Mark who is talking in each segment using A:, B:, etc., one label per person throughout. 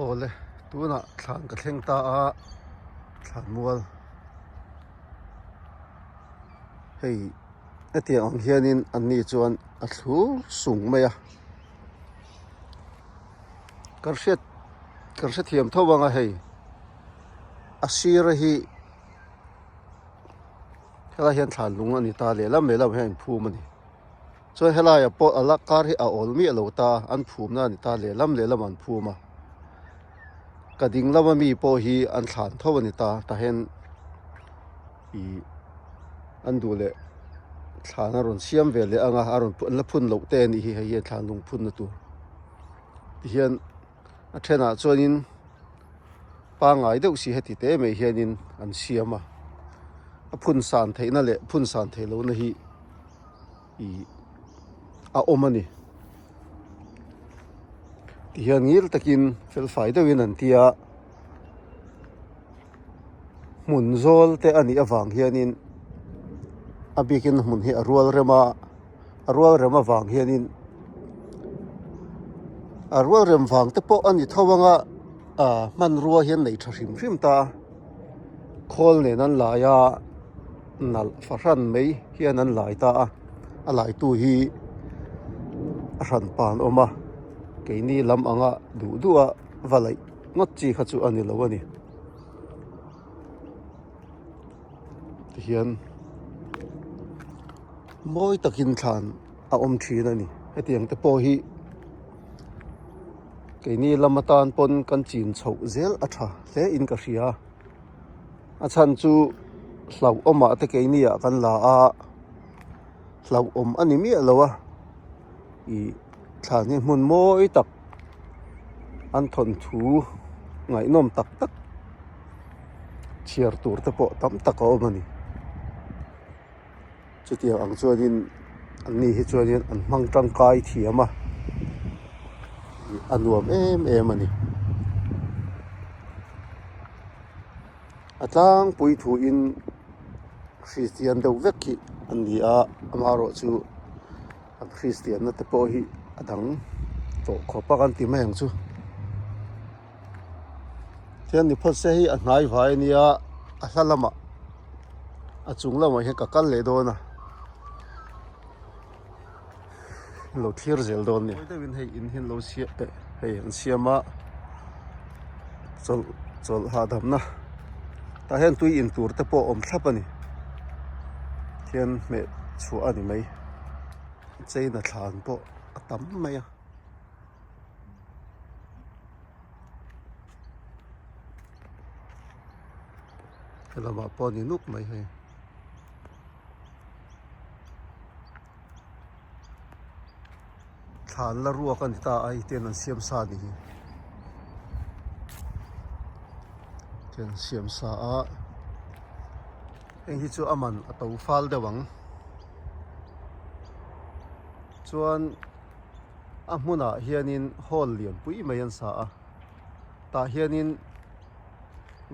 A: ole tuna thlan ka thleng ta a thlan mual hei atia ang hianin an ni chuan a thlu sung mai a karshet thiam thawanga hei a sira hi hela hian thlan lung ani ta lelam hian phum ani chuan helai a pawh ala kar hi a olmi a lo ta an phum na ani ta lelam an phuma kading lama mi pawh hi an thlan thaw ani ta hen i an du le thlan a ron siam ve le anga a ron la phun lo te ani hi hei thlan lung phun na tur ti hian a thena chuanin pa ngai deuh si heti te mai hianin an siama a phun san theina le phun san thelo na hi i a omani ti hian ngil takin fel fai deuhin an tia mun zol te ani awang hianin a bikin mun hi a rual rema wang hianin a rual rem wang te pawh ani thawanga man rua hian nei tha hrim ta khol ne nan laia nal faran mei hian an lai ta a lai tu hi a ran pan oma keini lam anga du a valai ngot chi kha chu ani lo ani ti hian moi takin thlan a om thin ani hetiang te pawh hi keini lamatan pon kan chin chho zel a tha hle in ka hria a chan chu hlau oma te keini a kan la a hlau om ani mi alowa i thlan hi hmun moi tak an thon thu ngai nom tak chiar tur te pawh tam tak a awm ani chutia ang chuanin an ni hi chuanin an hmang tangkai thiama anuam em ani atlang pui thu in Christian deuh vek hi an ni a amaro chu an Christian na te pawh hi adang to khopa kan ti mai ang chu thian ni phot se hi a hnai vai nia a hlalama a chung lama hi ka kal le dona lo thir zel don ni dewin hei in hin lo sia hei an siama chol ha dam na ta hen tui in tur te pawh om thlap ani thian me chu ani mai cheina thlan pawh a tam mai a helama pawh ni nuk mai hei thlan la ruak ani ta ai ten an siam sa ni hi ten siam sa a heng hi chu aman a to fal dewang chuan a hmuna hianin hall lian pui mai an sa a ta hianin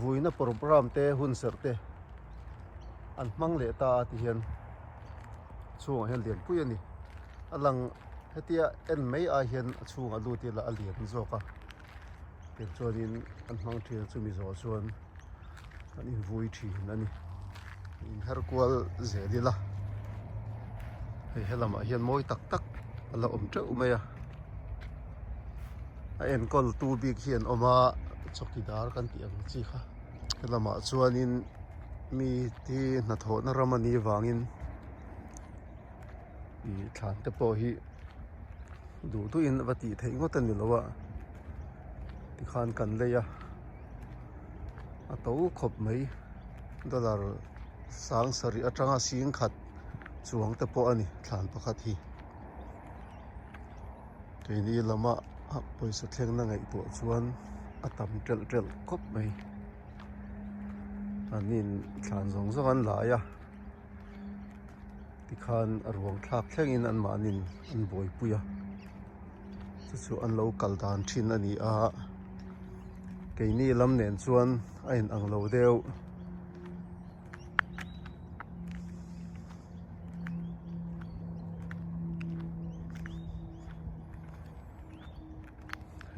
A: vuina program te hun ser te an hmang le ta ti hian chuang hian lian pui ani alang hetia en mei a hian chunga lu ti la alian zoka ten chuanin an hmang thil chumi zo chuan an in vui thin ani in her kual zelila hei helama hian moi tak ala om treuh mai a en kol tu bik hian oma chokidar kan ti ang chi kha helama chuanin mi ti na tho na ramani wangin i thlan te pawh hi du tu in vati thei ngot ani lowa ti khan kan leya a to khop mai dollar sang sari atanga sing khat chuang te pawh ani thlan pakhat hi keini lama poisa thleng na ngai pawh chuan a tam tel khop mai anin thlan zong an laia ti khan a ruang thlak thlengin an manin an boi puya chu an lo kal dan thin ani a keini lam nen chuan a in ang lo deuh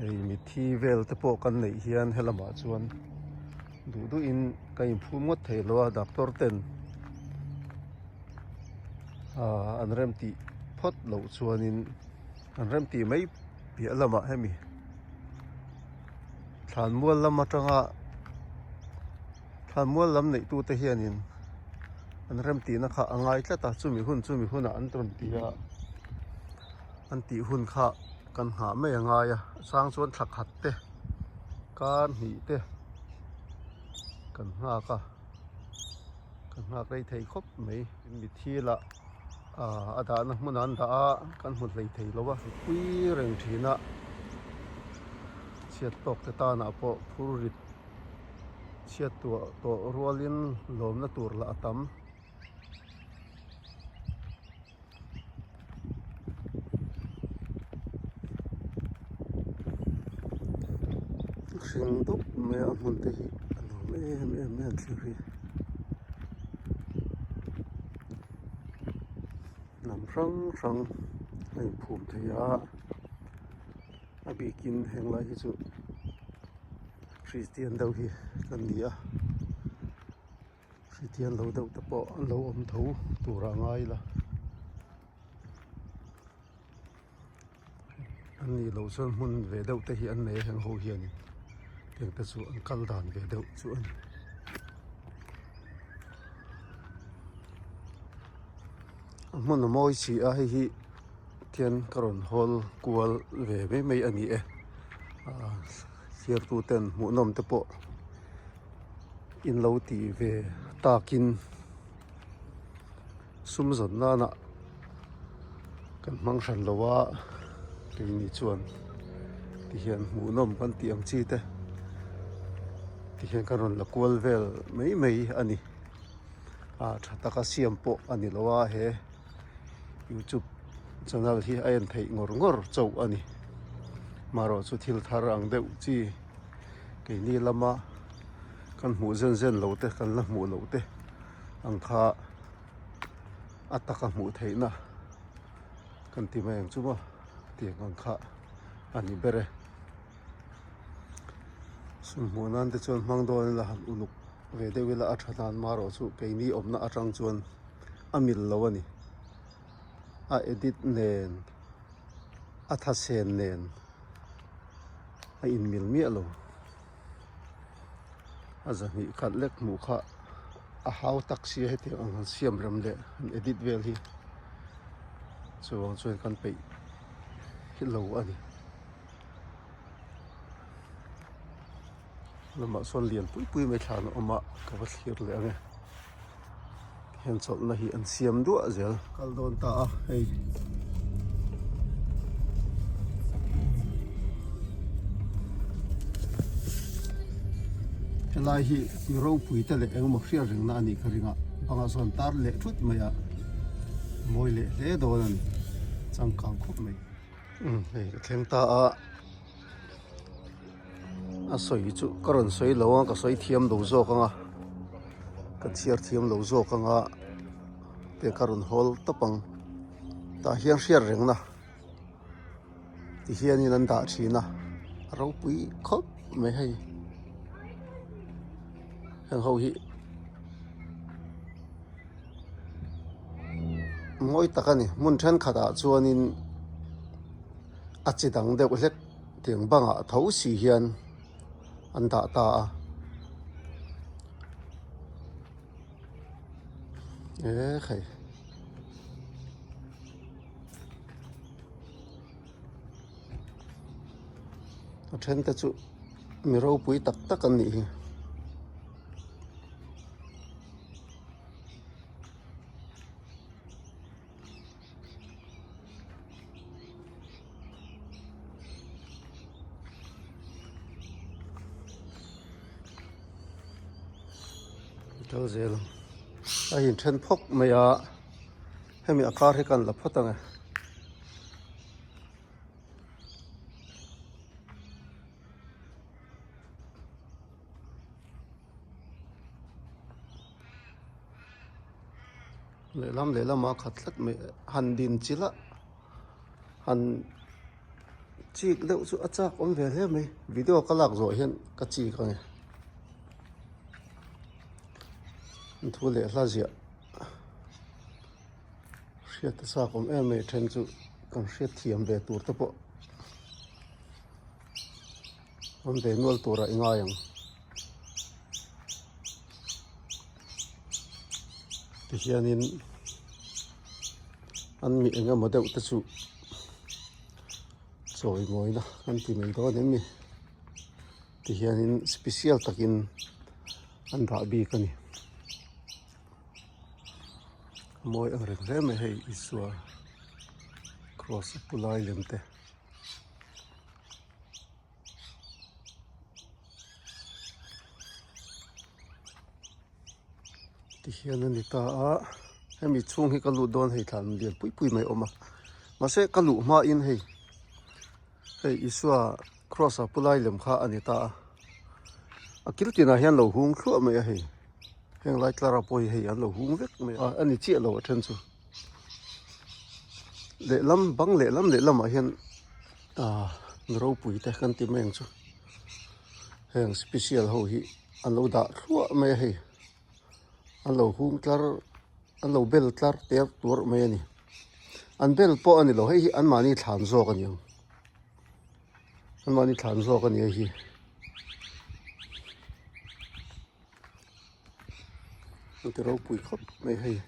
A: hei mi thi vel te pawh kan neih hian helamah chuan duh in kan in phum ngot thei lo a doctor ten an rem tih phot lo chuanin an rem tih mai piah lamah hemi thlan mual lam atanga thlan mual lam neih tu te hianin an rem tih na kha angai tlata chumi hunah an tron tia an tih hun kha kan nga mai angai a sang chuan thlak khat te kan hnih te kan ngak rei thei khop mai mi thila a dahna hmun an dah a kan hmu hlei thei lo a pui reng thina chiat tok te tana pawh phur rit chiat tawh rualin lawmna tur la a tam hring dup mai a hmun te hi a nuam em an thlir hi nam hrang a in phum thei a bikin henglai hi chu Christian deuh hi kan ni a Christian lo deuh te pawh an lo awm tho tura ngai la an ni lo chuan hmun ve deuh te hi an nei heng ho hian tiang te chu an kal dan ve deuh chu ani hmun a mawi chi a hi tian karon hol kual ve mai ani e hlir tu ten hmuh nawm te pawh in lo tih ve takin sumzon nana kan hmang hran lo a kei ni chuan ti hian hmuh nawm kan tih ang chi te ti hian karon la kual vel mai ani tha taka siam pawh ani lo a he YouTube channel hi a en thei ngor chau ani maro chu thil thar ang deuh chi kei ni lama kan hmu zen lo te kan la hmu lo te ang kha ataka hmu theina kan ti mai ang chu ma tiang ang kha ani bere sum hmu nan te chuan hmang dawn la han uluk ve deuhila a thatan maro chu kei ni awmna atang chuan amil lo ani a edit nen a thasen nen a in mil mi alo a zahnih khat lek hmu kha a hau taksi he tiang ang han siam ram le an edit vel hi chuang chuan kan pei hi lo ani lama sawn lian pui mai thlan awma ka va thlir le ange hian cholna hi an siam duah zel kal dawn ta a hei helai hi ro pui te le engmaw hrial ringna ani kha ringa banga sawn tar le thut mai a mawi le hle dawn ani changkang khop mai hei thleng ta a soi chu karon soi lo ka soi thiam lo zawk anga ka chiar thiam lo zawk anga te karon hol tapang ta hian hrial rengna ti hianin an dah thina ro pui khop mai hei heng ho hi mawi takani mun then khata chuanin a chidang deuh hlek tiang banga tho si hian an dah ta a khei a then te chu mi ro pui tak an ni hi tel zel a hin then phok mai a hemi a kar hi kan la photange le lam a khat tlat mai han din chila han chị đậu chỗ chắc ông về thế mấy video có lạc rồi hiện các chị không nhỉ thu lệ là gì ạ siết sao cũng em mấy trên chỗ còn siết thiểm về tour tập bộ ông về nuôi tour lại ngay không thì hiện in ăn mì nghe mà đậu tất chủ rồi ngồi nè ăn thì mình đó đến mì thì hiện in special takin ăn rạ bì cái này mỗi ở rừng rẽ mà hay isua cross pulai lên te thì hiện nay ta em bị chung hay cái lụt đòn hay thằng liền pui pui mày ôm mà sẽ cái lụt mà in hay isua cross pulai lên khá anh ta akil tin là hiện lâu hung khua mày hay hiện lại là rapoi hay anh lâu hung vết mày anh chị lâu trên chú lệ lắm mà hiện ngầu pui te kan ti meng chú hiện special hậu hi anh lâu đã khua mày hay anh lâu hung clar anh lâu bel clar tiệp tuột mày nè anh bel po anh lâu hay anh mani thàn zo cái nhiều anh mani thàn zo cái nhiều hi cái rau pui khóc mày hay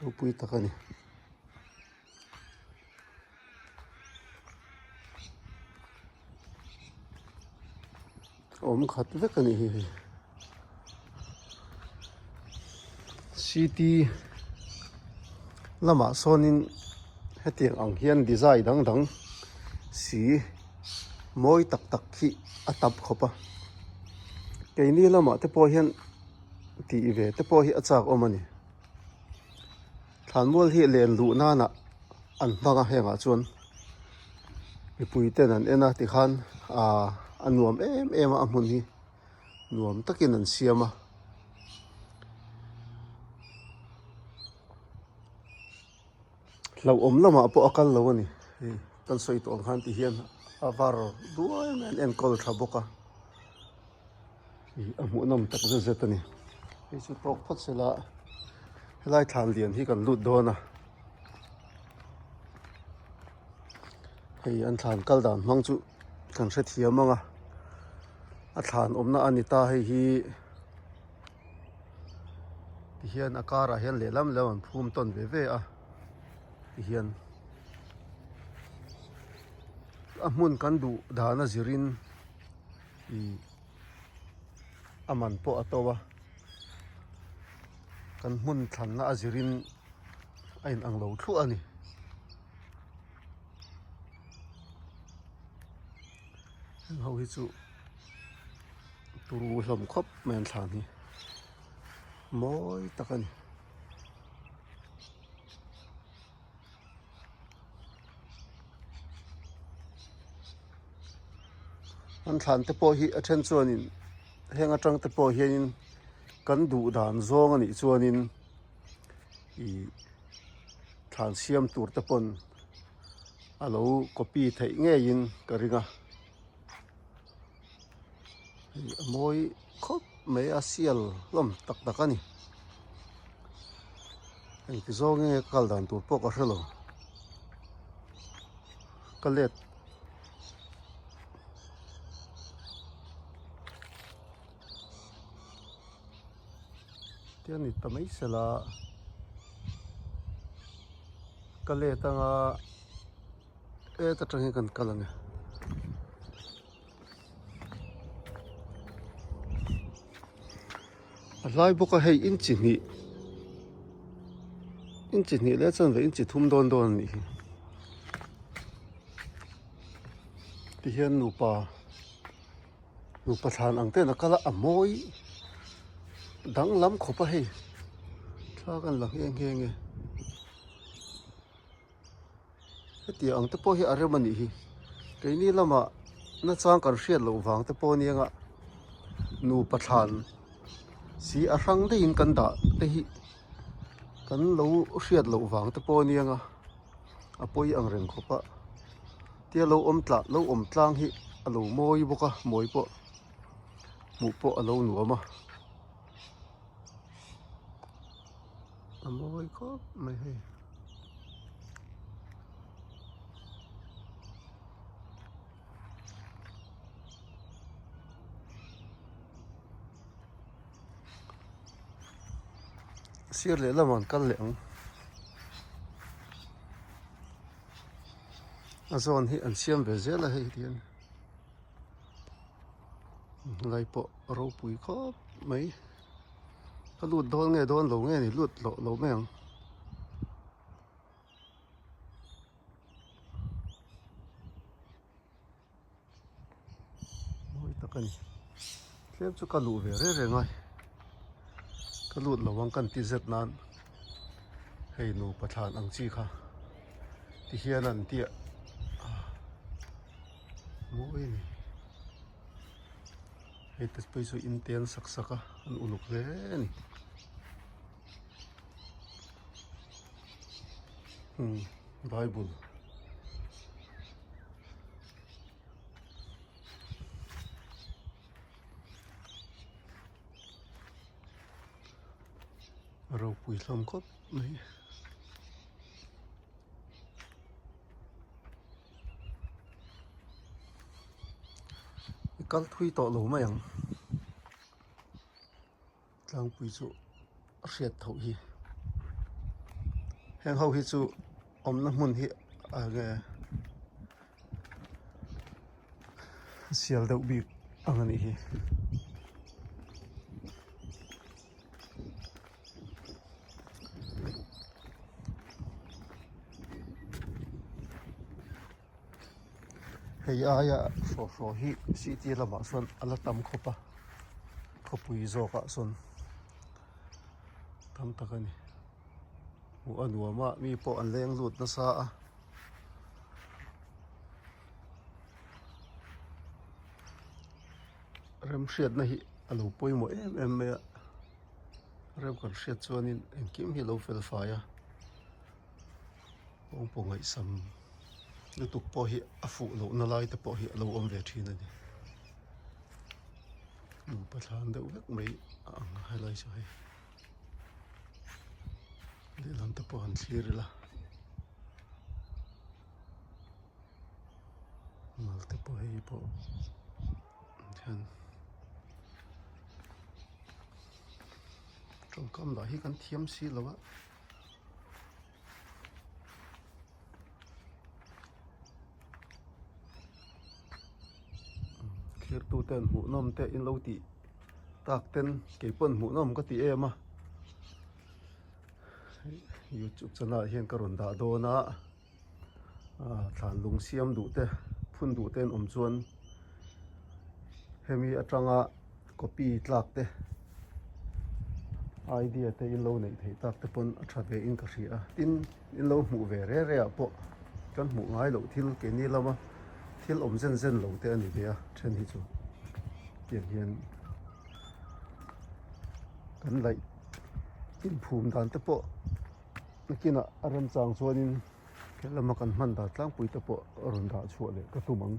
A: rau pui ta cái này ôm khát vết cái này city lama sonin hetiang ang hian design dang dang si moi tak tak khi atap khopa cái ni lama te po hian ti ve te po hi achak omani thanmol hi len lu na na an hmanga henga chuan ipui ten an ena ti khan anuam em a mun hi nuam takin an siama lâu ốm lắm mà bộ akal lâu ani kan soi to khan ti hian avar duai men en kol thaboka amu nam tak ze ze tani ei chu tok phat sela helai thal lian hi kan lut dona hei an than kal dan mang chu kan hre thiamanga a than omna anita hei hi ti hian akara hian lelam lewan phum ton ve ve a hian amun kan du dana zirin aman po atowa kan mun than na zirin ain ang lo thu ani ho hi chu turu hlom khop men than hi moi takani an than te po hi athen chuanin henga tang te po hianin kan du dan zong ani chuanin than siam tur te pon alo copy thei nge in karinga moi khop me asial lom tak tak ani anh cái zong nge kal dan tur po ka hrelo kalet tiani tamai sela kale tanga ta tangi kan kalange lai boka hei inchi ni le chan ve inchi thum don don ni ti hian nupa than ang te na kala amoi dang lam khopa hei thla kan lang nge heti ang te po hi aremani hi keini lama na chang kan hriat lo wang te po nianga nu pathan si a rang de in kan da te hi kan lo hriat lo wang te po nianga apoi ang reng khopa tia lo om tlang hi alo moi boka moi po mu po alo nuama moi khop mai he sir le laman kal leng azon hi an siam ve zela hei tian lai po ro pui khop mai ka lut don nge don lo nge ni lut lo meng moi takani tlem chu ka lu ve re ngai ka lut lo wang kan ti zet nan hei nu pathan ang chi kha ti hian an tia moi ni hei tas pai su inten sak saka an uluk ve ni Bible ro pui hlom khop mai kal thui to lo mai ang tlang pui chu riat tho hi heng ho hi chu om na mun hi a nge sial deuh bik angani hi hei aya so hi city lama son ala tam khopa khopui zo ka son tam takani u anuama mi po an leng lut na sa a rem hriat na hi alo poimo em me rem kan hriat chuanin en kim hi lo fel faya pong ngai sam lutuk po hi afu lo na lai te po hi lo om ve thin ani pathan deuh vek mai ang highlight so hai de lam te po han thlir la mal te po hi po han trong kam la hi kan thiam si lawa khir tu ten mu nom te in lo ti tak ten ke pon mu nom ka ti ema YouTube channel hian ka ron da do na thlan lung siam du te phun du ten om chuan hemi atanga copy tlak te idea te in lo nei thei tak te pon a tha ve in ka hria tin in lo hmu ve re a po kan hmu ngai lo thil ke ni lama thil om zen lo te ani ve a then hi chu tian hian kan lai in phum dan te po kina aram chang chuanin kelama kan man da tlang pui te po ron da chu le ka tumang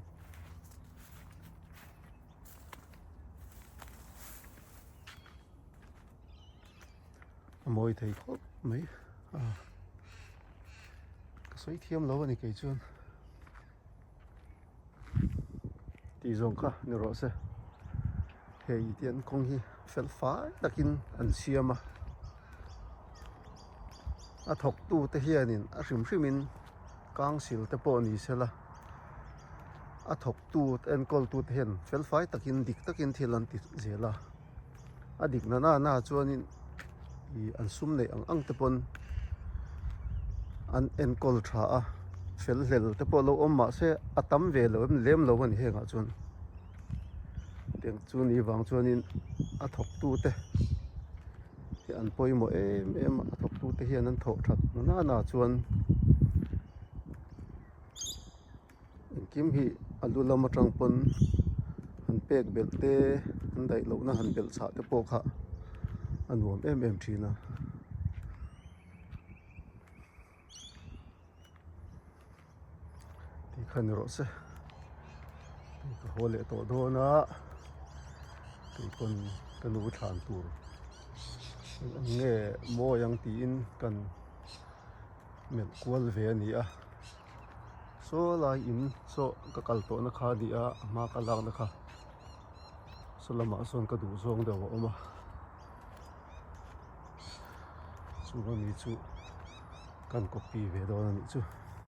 A: moi thei khop mai ka soi thiam lo ani ke chuan ti zong ka ni ro se hei tian kong hi fel fai takin an siama a thok tu te hianin a hrimin kang sil te po ni sela a thok tu en kol tu te hian fel fai takin dik takin thilan ti zela a dik na chuanin i an sum nei ang te pon an en kol tha a fel hlel te po lo omma se atam ve lo lem lo ani henga chuan teng chu ni wang chuanin a thok tu te hi an poimo em a thok tu te hian an tho that na chuan in kim hi alu lama tang pon han pek bel te han dai lo na han bel cha te po kha anuam em thina ti khan ro se ka hole to do na cái con kanu than tur nghe mo yang ti in kan men kwal ve ni a so lai in so ka kal to na kha di a ma ka lang na kha so lama son ka du zong de wa ma chu ba mi chu kan copy ve do na ni chu